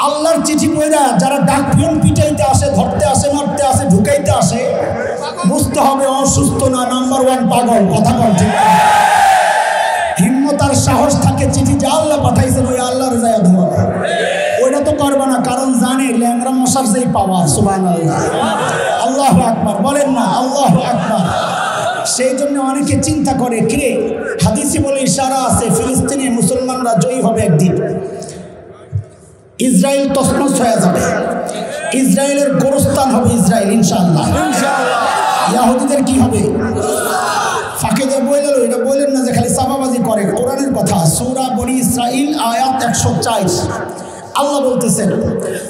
আল্লাহর চিঠি কইরা যারা ডাক পিয়ন পিটাইতে আসে, ধরতে আসে, মারতে আসে, ঢুকাইতে আসে, বুঝতে হবে অসুস্থ না, নাম্বার 1 পাগল। কথা বলছে হিম্মত আর সাহস থাকে চিঠি যা আল্লাহ পাঠাইছেন ওই আল্লাহর যায় ধরো, ওইটা তো করবে না, কারণ জানে ল্যাংরা মশার যেই পাওয়ার। সুবহানাল্লাহ, আল্লাহু আকবার বলেন না, আল্লাহু আকবার। সেই জন্য অনেকে চিন্তা করে কিরে হাদিসে বলে ইশারা আছে ফিলিস্তিনে মুসলমানরা জয়ী হবে একদিন, ইসরায়েল তছনছ হয়ে যাবে, ইসরায়েলের গোরস্থান হবে ইসরায়েল ইনশাআল্লাহ। ইহুদিদের কি হবে? ফাঁকে যে বললেন এটা বললেন না যে খালি চাপাবাজি করে, কোরআনের কথা। সূরা বনি ইসরাইল আয়াত 104 আল্লাহ বলতেছেন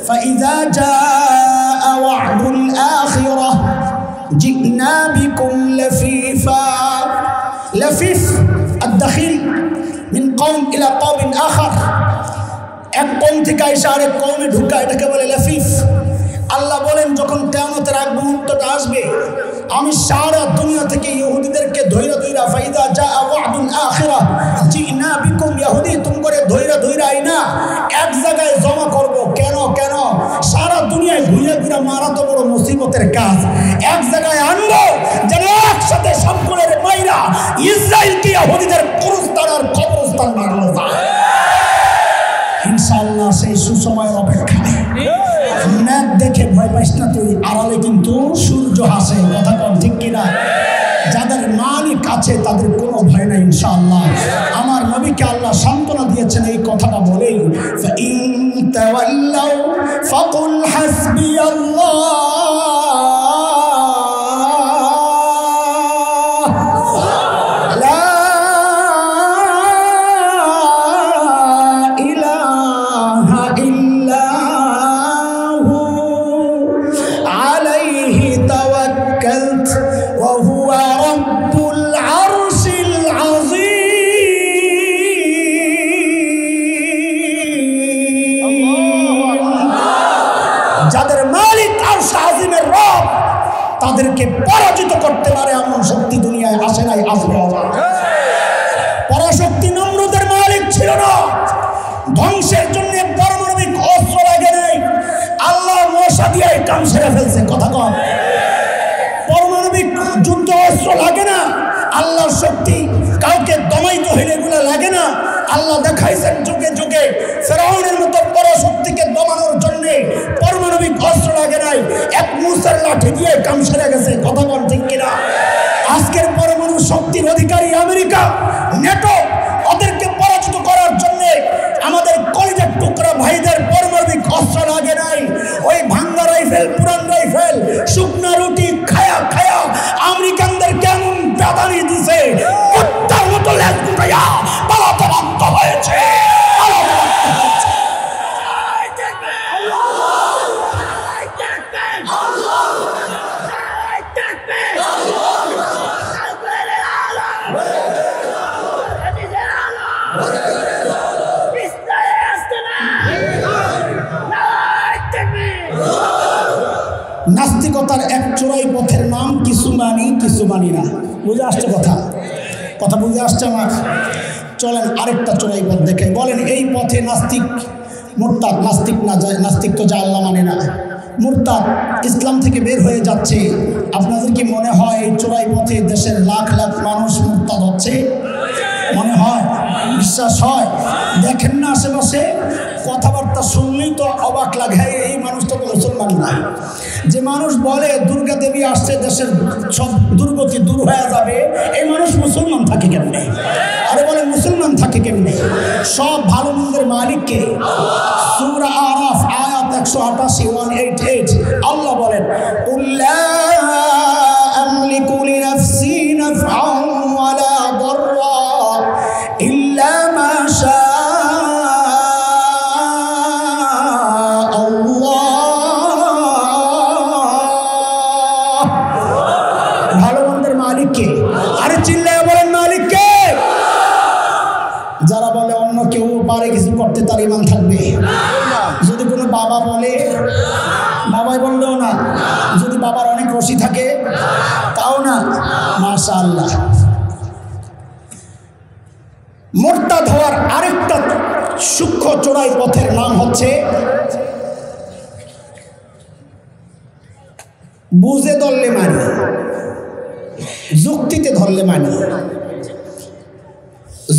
ফাইযা জাআ ওয়া'দুল আখিরাহ জি'না বিকুম লাফিফা। লাফিফ আদ-দাখিল মিন কওম ইলা কওমিন আখার, এক কওম থেকে আইসা আরেক কওমে ঢুকা, এটাকে বলে লাফিফ। আল্লাহ বলেন যখন কিয়ামতের আগ মুহূর্তটা আসবে আমি সারা দুনিয়া থেকে ইহুদিদেরকে ধইরা ধইরা ফাইদা জাআ ওয়া'দুল আখিরাহ জি'না বিকুম, ইহুদি তুম করে ধইরা ধইরা আইনা এক জায়গায় জমা করব। কেন কেন? সারা দুনিয়ায় ঘুরে ঘুরে মারা তো বড় মুসিবতের কাজ, এক জায়গায় আনবো যেন একসাথে সবগুলোর মাইরা ইসরায়েলকে ইহুদিদের কুরস্তান আর কবরস্থান বানানো যায় ইনশাআল্লাহ। সেই সুসময়ের অপেক্ষায় ম্যাপ দেখে ভয় পাইস না তুই, আড়ালে কিন্তু সূর্য হাসে। কথা কম ঠিক কিনা? যাদের মালিক আছে তাদের কোনো ভয় নাই ইনশাআল্লাহ। আমার নবীকে আল্লাহ সান্ত্বনা দিয়েছেন এই কথাটা বলেই, ফাইন তাওয়াল্লাউ ফাকুল হাসবিয়াল্লাহ তাদেরকে পরাজিত করতে পারে এমন শক্তি দুনিয়ায় আসে নাই, আসবে না। পরাশক্তি নমরুদের মালিক ছিল না, ধ্বংসের জন্য পারমাণবিক অস্ত্র লাগে নাই, আল্লাহ মশা দিয়ে কাম সেরে ফেলছে। কথা কম, পারমাণবিক যুদ্ধ অস্ত্র লাগে না, আল্লাহর শক্তি কাউকে দমাইতে হইলে এগুলো লাগে না। আল্লাহ দেখাইছেন যুগে যুগে ফেরাউনের মতো পরাশক্তিকে দমানোর জন্য পারমাণবিক অস্ত্র লাগে নাই, এক মুসার লাঠি দিয়ে কাম সেরে গেছে। কথা বল ঠিক কিনা? আজকের পরমাণু শক্তির অধিকারী আমেরিকা, নেটো, ওদেরকে পরাজিত করার জন্য আমাদের কলিজার টুকরা ভাইদের পারমাণবিক অস্ত্র লাগে নাই। ওই ভাঙ্গা রাইফেল, পুরান রাইফেল, শুকনা রুটি খায়া খায়া আমেরিকানদের কেমন প্রাধান্য দিছে, কুত্তার মতো লেজ গুটাইয়া পালাতে বাধ্য হয়েছে। নাস্তিকতার এক চোরাই পথের নাম কিছু মানি কিছু মানি না। বুঝে আসছে কথা? কথা বুঝে আসছে আমার? চলেন আরেকটা চোরাই পথ দেখে বলেন এই পথে নাস্তিক মুরতাদ, নাস্তিক না, নাস্তিক তো যা আল্লাহ মানে না, মুরতাদ ইসলাম থেকে বের হয়ে যাচ্ছে। আপনাদের কি মনে হয় এই চোরাই পথে দেশের লাখ লাখ মানুষ মুরতাদ হচ্ছে? মনে হয়? বিশ্বাস হয়? দেখেন না আশেপাশে কথাবার্তা শুনলেই তো অবাক লাগে, এই মানুষটা তো মুসলমান না। যে মানুষ বলে দুর্গা দেবী আসছে দেশের সব দুর্গতি দূর হয়ে যাবে, এই মানুষ মুসলমান থাকে কেমনে? আরে বলে মুসলমান থাকে কেমনে? সব ভালো মন্দের মালিককে। সূরা আরাফ আয়াত 188 188 আল্লাহ বলেন কুল্লা আমলিকু লিনাফসি নাফআন ওয়ালা দাররা ইল্লা মা শা মালিককে। আরে চিল্লায় বলেন মালিককে। যারা বলে অন্য কেউ পারে কিছু করতে তার ইমান থাকবে। যদি কোনো বাবা বলে, বাবাই বললেও না, যদি বাবার অনেক রশি থাকে তাও না, মাশাআল্লাহ। মুরতাদ হওয়ার আরেকটা সূক্ষ্ম চোরাই পথের নাম হচ্ছে বুঝে ধরলে মানি, যুক্তিতে ধরলে মানি,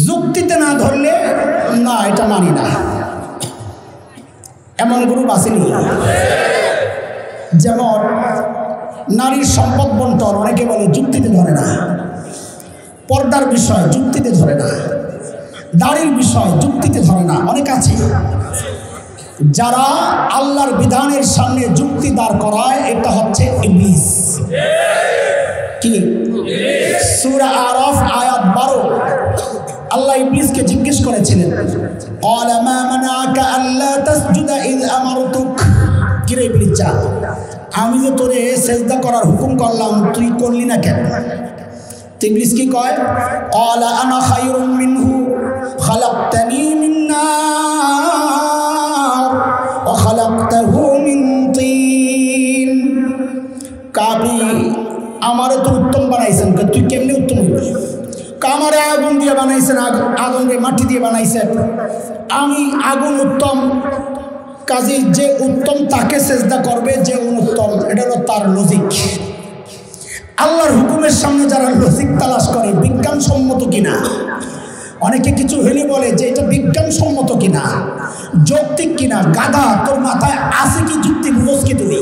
যুক্তিতে না ধরলে না, এটা মানি না। এমন গ্রুপ আসেনি? যেমন নারীর সম্পদ বন্টন, অনেকে বলে যুক্তিতে ধরে না, পর্দার বিষয় যুক্তিতে ধরে না, দাড়ির বিষয় যুক্তিতে ধরে না, অনেক আছে যারা আল্লাহর বিধানের সামনে যুক্তি দাঁড় করায়। এটা হচ্ছে ইবলিস। কি? সূরা আরাফ আয়াত 12 আল্লাহ ইবলিসকে জিজ্ঞেস করেছিলেন, ক্বালা মা মানাআকা আল্লা তাসজুদা ইয আমারতুক। কি রে ইবলিস, আমি যে তোরে সেজদা করার হুকুম করলাম তুই করলি না কেন? ইবলিস কি কয়? ক্বালা আনা খায়রুম মিনহু খালাকতানি মিন নার ওয়া খালাকতাহু মিন তিন। কাবি আমারে তো উত্তম বানাইছেন, তুই কেমনে উত্তম হইলি? কামারে আগুন দিয়ে বানাইছেন, আগুনকে মাটি দিয়ে বানাইছেন, আমি আগুন উত্তম, কাজী যে উত্তম তাকে সেজদা করবে যে অনুত্তম। এটা হলো তার লজিক। আল্লাহর হুকুমের সামনে যারা লজিক তালাশ করে বিজ্ঞানসম্মত কিনা, অনেকে কিছু হলে বলে যে এটা বিজ্ঞানসম্মত কিনা, যৌক্তিক কিনা। গাধা, তোর মাথায় আছে কি যুক্তি? বুঝোস কি তুই?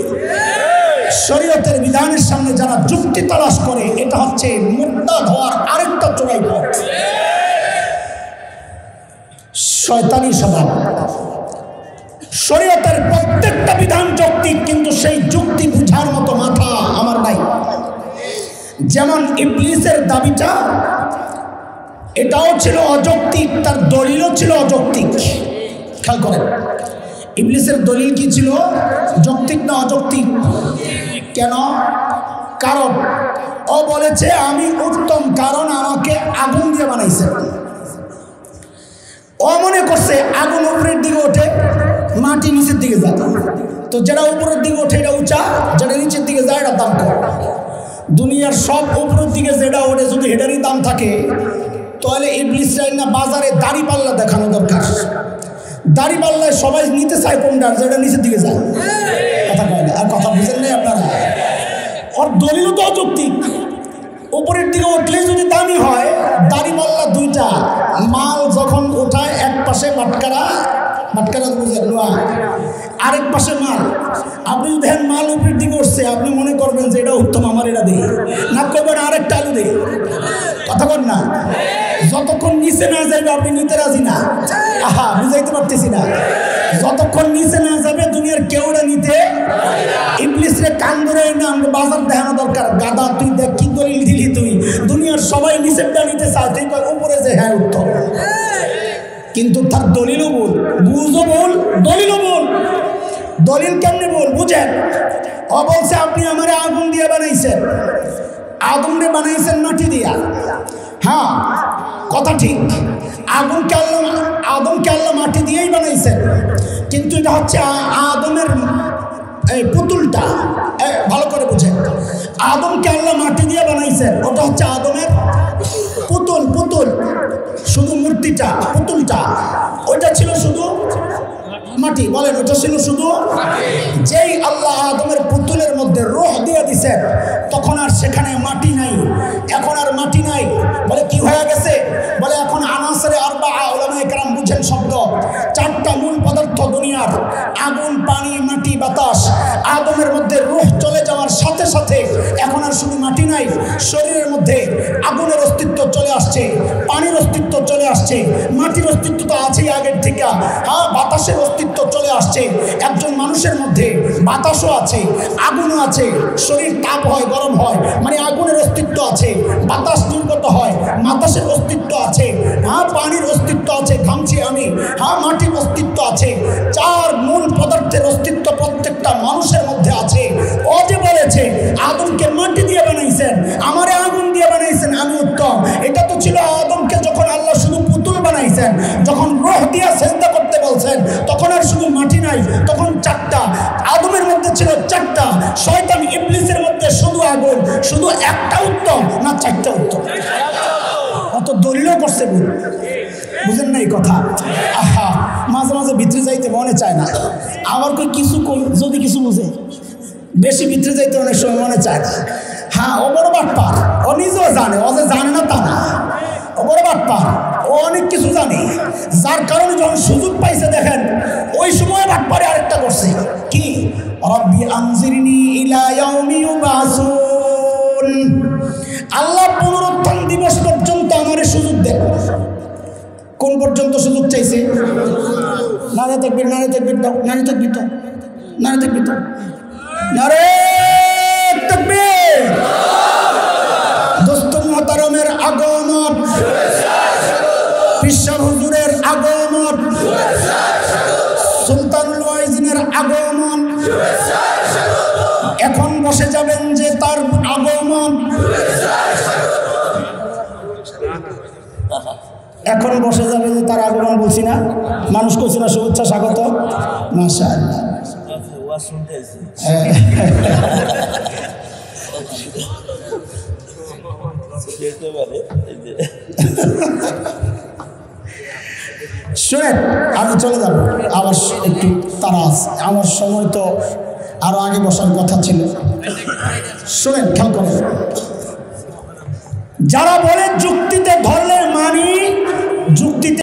শরীয়তের বিধানের সামনে যারা যুক্তি তালাশ করে, এটা হচ্ছে মুরতাদ হওয়ার আরেকটা চোরাই পথ, শয়তানি স্বভাব। শরীয়তের প্রত্যেকটা বিধান যৌক্তিক, কিন্তু সেই যুক্তি বুঝার মতো মাথা আমার নাই। যেমন ইবলিসের দাবিটা, এটাও ছিল অযৌক্তিক, তার দলিলও ছিল অযৌক্তিক। খেয়াল করেন, ইবলিসের দলিল কি ছিল? যৌক্তিক না অযৌক্তিক? কেন? কারণ ও বলেছে আমি উত্তম, কারণ আমাকে আগুন দিয়ে বানাইছে। ও মনে করছে আগুন উপরের দিকে ওঠে, মাটি নিচের দিকে যায়। তো যেটা উপরের দিকে ওঠে এটা উঁচা, যেটা নিচের দিকে যায় এটা দাম কম। দুনিয়ার সব উপরের দিকে যেটা ওঠে যদি হেটারই দাম থাকে, তাহলে ইবলিস না বাজারে দাড়ি পাল্লা দেখানো দরকার। দাড়ি পাল্লায় সবাই নিতে চায় কোনটার, যেটা নিচের দিকে যায়। কথা কয় না, আর কথা বুঝেন নাই আপনারা? ওর দলিল তো অযৌক্তিক। উপরের দিকে উঠলে যদি দামি হয়, দাড়ি পাল্লা দুইটা, মাল যখন ওঠায় এক পাশে মাটকারা বুঝলেন, আরেক পাশে মাল। আপনি দেখেন মাল উপরের দিকে উঠছে, আপনি মনে করবেন যে এটা উত্তম, আমার এটা দিয়ে না, করবেন আরেকটা আলু দিয়ে। কথা বল না? যতক্ষণ নিচে না যাবে আপনি নিতে রাজি না। আহা, বুঝাইতে পারতেছি না? যতক্ষণ নিচে না যাবে দুনিয়ার কেউটা নিতে। ইবলিস রে কান ধরে না আমরা বাজার দেখানো দরকার। গাদা, তুই দেখ কি দলিল দিলি তুই? দুনিয়ার সবাই নিচেরটা নিতে চায়, তুই উপরে যে হ্যাঁ উত্তম। কিন্তু তার দলিলও বল, বুঝও বল, দলিলও বল। দলিল কেমনে বল বুঝেন? ও বলছে আপনি আমার আগুন দিয়ে বানাইছেন, আগুনে বানাইছেন মাটি দিয়া। হ্যাঁ, কথা ঠিক। আদমকে আল্লাহ মাটি দিয়েই বানাইছেন, কিন্তু এটা হচ্ছে আদমের এই পুতুলটা। ভালো করে বুঝেন, আদমকে আল্লাহ মাটি দিয়ে বানাইছেন, ওটা হচ্ছে আদমের পুতুল। শুধু মূর্তিটা, পুতুলটা ওইটা ছিল শুধু মাটি। বলেন, ওটা ছিল শুধু। যেই আল্লাহ আদমের পুতুলের মধ্যে রূহ দিয়ে দিছেন, তখন আর সেখানে মাটি নাই। এখন আর মাটি নাই। বলে কি হয়ে গেছে? বলে এখন আনাসরে আরবা, উলামায়ে কেরাম বুঝেন শব্দ, চারটা মূল পদার্থ দুনিয়ার, আগুন, পানি, মাটি, বাতাস। আদমের মধ্যে রূহ চলে যাওয়ার সাথে সাথে এখন আর শুধু মাটি নাই, শরীরের মধ্যে আগুনের অস্তিত্ব চলে আসছে, পানির অস্তিত্ব চলে আসছে, মাটির অস্তিত্ব তো আছেই আগের থেকে। হ্যাঁ, বাতাসের অস্তিত্ব চলে আসছে। একজন মানুষের মধ্যে বাতাসও আছে, আগুনও আছে, শরীর তাপ হয়, গরম হয়, মানে আগুনের অস্তিত্ব আছে। বাতাস নির্গত হয়, বাতাসের অস্তিত্ব আছে। হ্যাঁ, পানির অস্তিত্ব আছে, ঘামছি আমি। হ্যাঁ, মাটির অস্তিত্ব আছে। চার মূল পদার্থের অস্তিত্ব প্রত্যেকটা মানুষের মধ্যে আছে। ও যে বলেছে আদমকে মাটি দিয়ে বানাইছেন, আমারে আগুন দিয়ে বানাইছেন, আমি উত্তম। এটা তো ছিল আদমকে যখন আল্লাহ শুধু পুতুল বানাইছেন, যখন রূহ দিয়ে সেজদা করতে বলছেন, তখন আর শুধু মাটি নাই, তখন চারটা। আদমের মধ্যে ছিল চারটা, শয়তান ইবলিসের মধ্যে শুধু আগুন। শুধু একটা উত্তম না চারটা উত্তম? অত দলিলও করছে, বুঝেন না এই কথা? আহা, মাঝে মাঝে ভিতরে যাইতে মনে চায় না, আবার কই কিছু যদি কিছু বুঝে বেশি ভিতরে যাইতে অনেক সময় মনে চায় না। হ্যাঁ, ও বড় বাটপার, ও নিজেও জানে, ও যে জানে না তা না, ও বড় বাটপার, ও অনেক কিছু জানে, যার কারণে যখন সুযোগ পাইছে দেখেন ওই সময় বাটপারে আরেকটা করছে কি, রব্বি আনজিরনি ইলা ইয়াউমি ইউবাসুন, আল্লাহ পুনরুত্থান দিবস পর্যন্ত আমারে সুযোগ দেন। কোন পর্যন্ত সুযোগ চাইছে? নারে তাকবীর, নারে তাকবীর দাও, নারে তাকবীর দাও, নারে তাকবীর দাও, নারে তাকবীর। দোস্ত মুহতারামের আগমন, পিসা হুজুরের আগমন, সুলতানুল ওয়াইজিনের আগমন, এখন বসে যাবেন যে তার আগমন, এখন বসে যাবে যে তার আগমন, বলছি না, মানুষ কইছে না শুভেচ্ছা স্বাগত, মাশাআল্লাহ। শুনেন, আমি চলে যাব, আবার একটু তারা আছে, আমার সময় তো আরো আগে বসার কথা ছিল। শুনেন, খেয়াল করেন, যারা বলে যুক্তিতে ধরলে মানি, যুক্তিতে